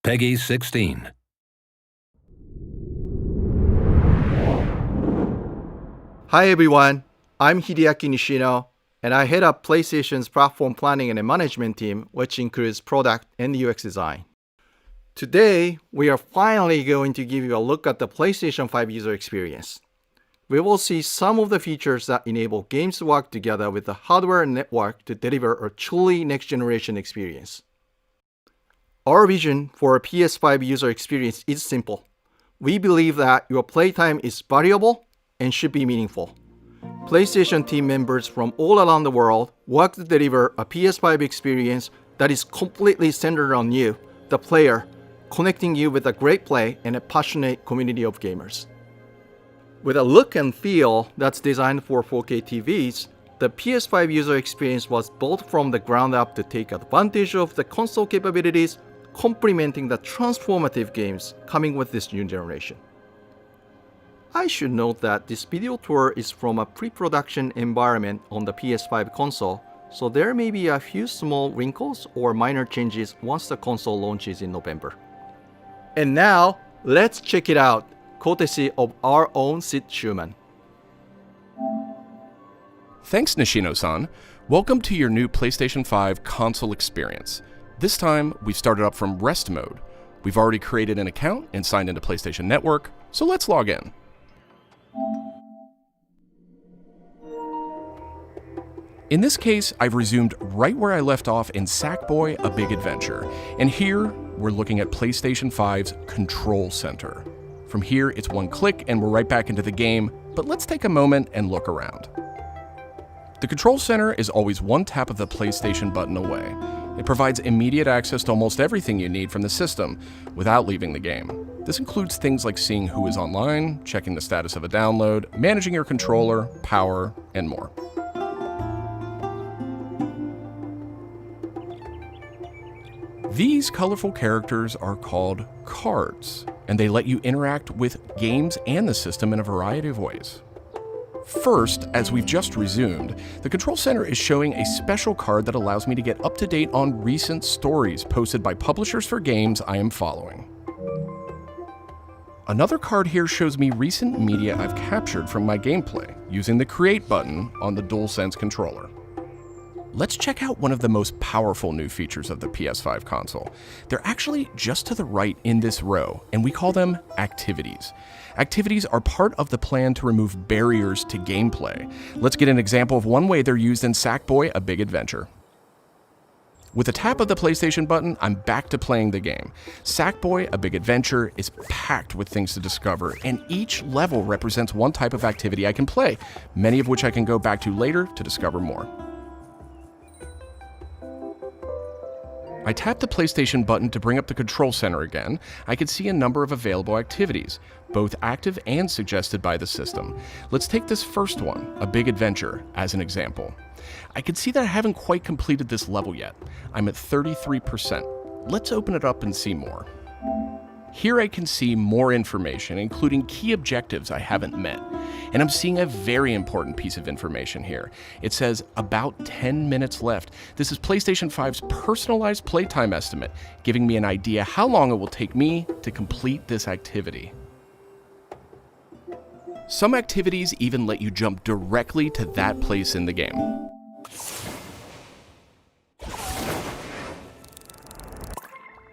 Peggy 16. Hi everyone, I'm Hideaki Nishino, and I head up PlayStation's platform planning and management team, which includes product and UX design. Today, we are finally going to give you a look at the PlayStation 5 user experience. We will see some of the features that enable games to work together with the hardware and network to deliver a truly next-generation experience. Our vision for a PS5 user experience is simple. We believe that your playtime is valuable and should be meaningful. PlayStation team members from all around the world work to deliver a PS5 experience that is completely centered on you, the player, connecting you with a great play and a passionate community of gamers. With a look and feel that's designed for 4K TVs, the PS5 user experience was built from the ground up to take advantage of the console capabilities, complementing the transformative games coming with this new generation. I should note that this video tour is from a pre-production environment on the PS5 console, so there may be a few small wrinkles or minor changes once the console launches in November. And now, let's check it out, courtesy of our own Sid Schumann. Thanks, Nishino-san. Welcome to your new PlayStation 5 console experience. This time, we've started up from rest mode. We've already created an account and signed into PlayStation Network, so let's log in. In this case, I've resumed right where I left off in Sackboy: A Big Adventure, and here we're looking at PlayStation 5's Control Center. From here, it's one click and we're right back into the game, but let's take a moment and look around. The Control Center is always one tap of the PlayStation button away. It provides immediate access to almost everything you need from the system without leaving the game. This includes things like seeing who is online, checking the status of a download, managing your controller, power, and more. These colorful characters are called cards, and they let you interact with games and the system in a variety of ways. First, as we've just resumed, the Control Center is showing a special card that allows me to get up to date on recent stories posted by publishers for games I am following. Another card here shows me recent media I've captured from my gameplay using the Create button on the DualSense controller. Let's check out one of the most powerful new features of the PS5 console. They're actually just to the right in this row, and we call them activities. Activities are part of the plan to remove barriers to gameplay. Let's get an example of one way they're used in Sackboy: A Big Adventure. With a tap of the PlayStation button, I'm back to playing the game. Sackboy: A Big Adventure is packed with things to discover, and each level represents one type of activity I can play, many of which I can go back to later to discover more. I tap the PlayStation button to bring up the Control Center again. I can see a number of available activities, both active and suggested by the system. Let's take this first one, A Big Adventure, as an example. I can see that I haven't quite completed this level yet. I'm at 33%. Let's open it up and see more. Here I can see more information, including key objectives I haven't met. And I'm seeing a very important piece of information here. It says about 10 minutes left. This is PlayStation 5's personalized playtime estimate, giving me an idea how long it will take me to complete this activity. Some activities even let you jump directly to that place in the game.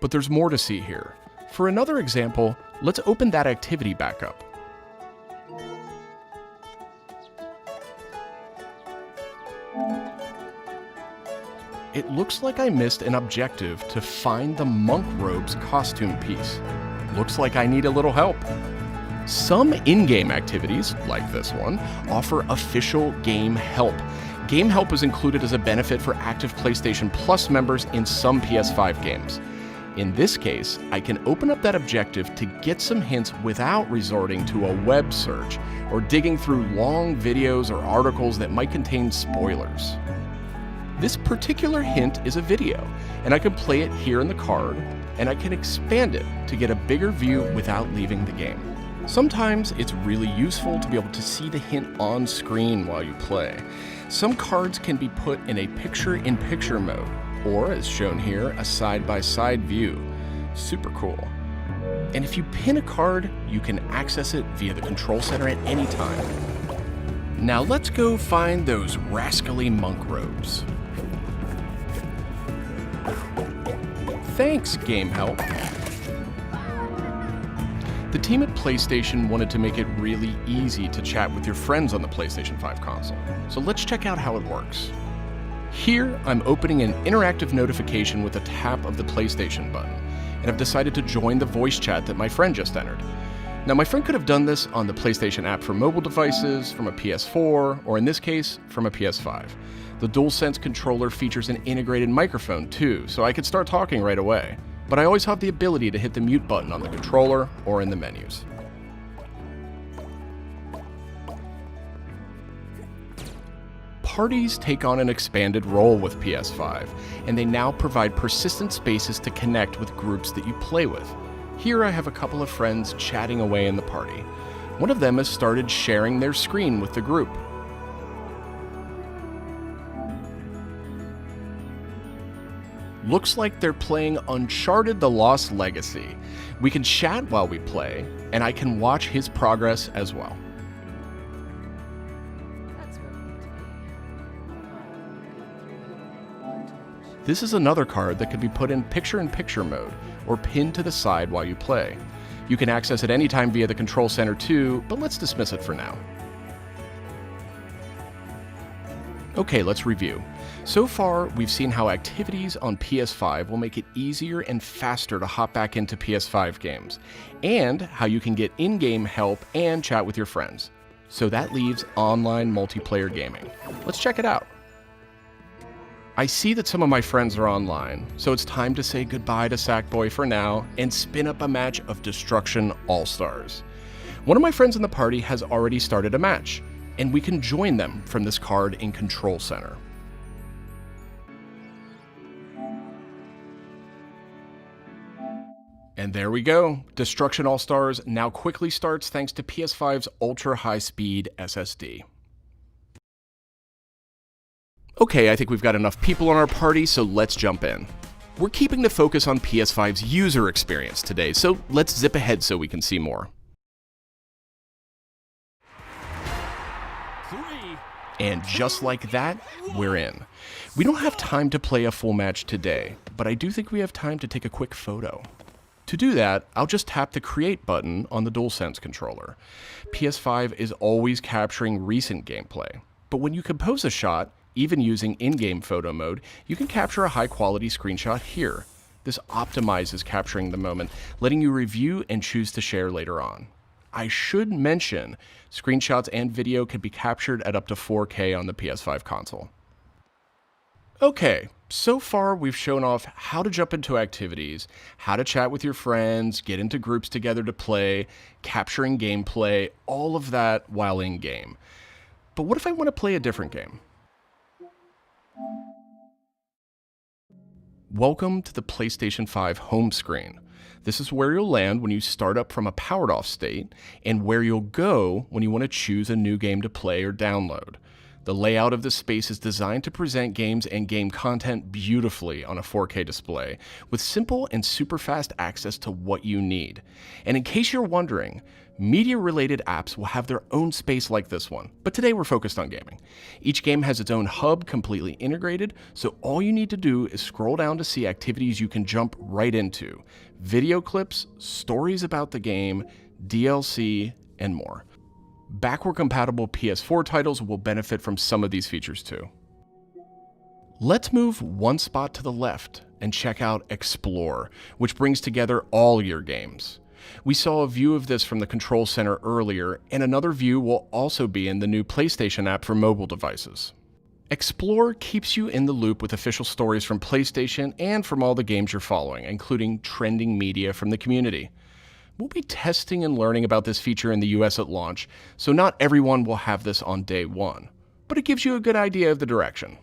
But there's more to see here. For another example, let's open that activity back up. It looks like I missed an objective to find the monk robe's costume piece. Looks like I need a little help. Some in-game activities, like this one, offer official game help. Game help is included as a benefit for active PlayStation Plus members in some PS5 games. In this case, I can open up that objective to get some hints without resorting to a web search or digging through long videos or articles that might contain spoilers. This particular hint is a video, and I can play it here in the card, and I can expand it to get a bigger view without leaving the game. Sometimes it's really useful to be able to see the hint on screen while you play. Some cards can be put in a picture-in-picture mode, or as shown here, a side-by-side view. Super cool. And if you pin a card, you can access it via the control center at any time. Now let's go find those rascally monk robes. Thanks, Game Help. The team at PlayStation wanted to make it really easy to chat with your friends on the PlayStation 5 console, so let's check out how it works. Here, I'm opening an interactive notification with a tap of the PlayStation button, and I've decided to join the voice chat that my friend just entered. Now, my friend could have done this on the PlayStation app for mobile devices, from a PS4, or in this case, from a PS5. The DualSense controller features an integrated microphone too, so I could start talking right away. But I always have the ability to hit the mute button on the controller or in the menus. Parties take on an expanded role with PS5, and they now provide persistent spaces to connect with groups that you play with. Here I have a couple of friends chatting away in the party. One of them has started sharing their screen with the group. Looks like they're playing Uncharted: The Lost Legacy. We can chat while we play, and I can watch his progress as well. This is another card that could be put in picture-in-picture mode, or pinned to the side while you play. You can access it anytime via the control center too, but let's dismiss it for now. Okay, let's review. So far, we've seen how activities on PS5 will make it easier and faster to hop back into PS5 games, and how you can get in-game help and chat with your friends. So that leaves online multiplayer gaming. Let's check it out. I see that some of my friends are online, so it's time to say goodbye to Sackboy for now and spin up a match of Destruction All-Stars. One of my friends in the party has already started a match, and we can join them from this card in Control Center. And there we go. Destruction All-Stars now quickly starts thanks to PS5's ultra-high-speed SSD. Okay, I think we've got enough people on our party, so let's jump in. We're keeping the focus on PS5's user experience today, so let's zip ahead so we can see more. And just like that, we're in. We don't have time to play a full match today, but I do think we have time to take a quick photo. To do that, I'll just tap the Create button on the DualSense controller. PS5 is always capturing recent gameplay, but when you compose a shot, even using in-game photo mode, you can capture a high-quality screenshot here. This optimizes capturing the moment, letting you review and choose to share later on. I should mention, screenshots and video can be captured at up to 4K on the PS5 console. Okay, so far we've shown off how to jump into activities, how to chat with your friends, get into groups together to play, capturing gameplay, all of that while in-game. But what if I want to play a different game? Welcome to the PlayStation 5 home screen. This is where you'll land when you start up from a powered off state, and where you'll go when you want to choose a new game to play or download. The layout of this space is designed to present games and game content beautifully on a 4K display, with simple and super fast access to what you need. And in case you're wondering, media-related apps will have their own space like this one, but today we're focused on gaming. Each game has its own hub completely integrated, so all you need to do is scroll down to see activities you can jump right into. Video clips, stories about the game, DLC, and more. Backward-compatible PS4 titles will benefit from some of these features too. Let's move one spot to the left and check out Explore, which brings together all your games. We saw a view of this from the Control Center earlier, and another view will also be in the new PlayStation app for mobile devices. Explore keeps you in the loop with official stories from PlayStation and from all the games you're following, including trending media from the community. We'll be testing and learning about this feature in the US at launch, so not everyone will have this on day one, but it gives you a good idea of the direction.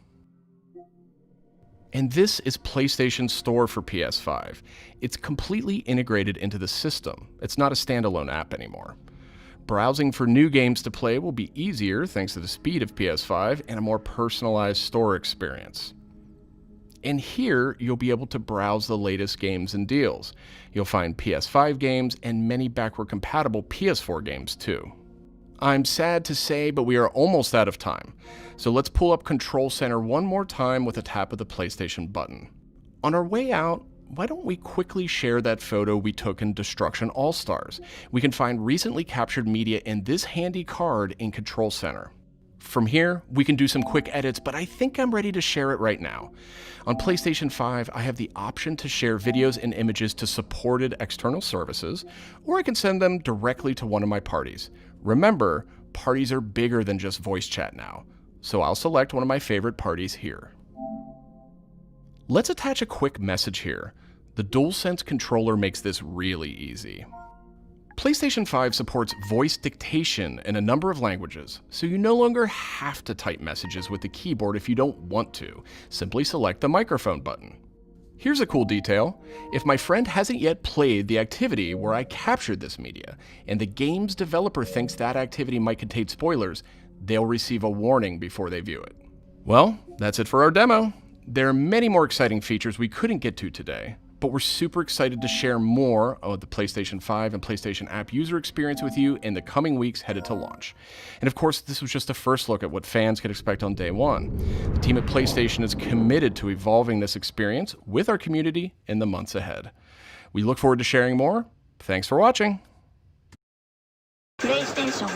And this is PlayStation's store for PS5. It's completely integrated into the system. It's not a standalone app anymore. Browsing for new games to play will be easier thanks to the speed of PS5 and a more personalized store experience. And here, you'll be able to browse the latest games and deals. You'll find PS5 games and many backward-compatible PS4 games too. I'm sad to say, but we are almost out of time. So let's pull up Control Center one more time with a tap of the PlayStation button. On our way out, why don't we quickly share that photo we took in Destruction All-Stars? We can find recently captured media in this handy card in Control Center. From here, we can do some quick edits, but I think I'm ready to share it right now. On PlayStation 5, I have the option to share videos and images to supported external services, or I can send them directly to one of my parties. Remember, parties are bigger than just voice chat now, so I'll select one of my favorite parties here. Let's attach a quick message here. The DualSense controller makes this really easy. PlayStation 5 supports voice dictation in a number of languages, so you no longer have to type messages with the keyboard if you don't want to. Simply select the microphone button. Here's a cool detail. If my friend hasn't yet played the activity where I captured this media, and the game's developer thinks that activity might contain spoilers, they'll receive a warning before they view it. Well, that's it for our demo. There are many more exciting features we couldn't get to today, but we're super excited to share more of the PlayStation 5 and PlayStation app user experience with you in the coming weeks headed to launch. And of course, this was just a first look at what fans can expect on day one. The team at PlayStation is committed to evolving this experience with our community in the months ahead. We look forward to sharing more. Thanks for watching. PlayStation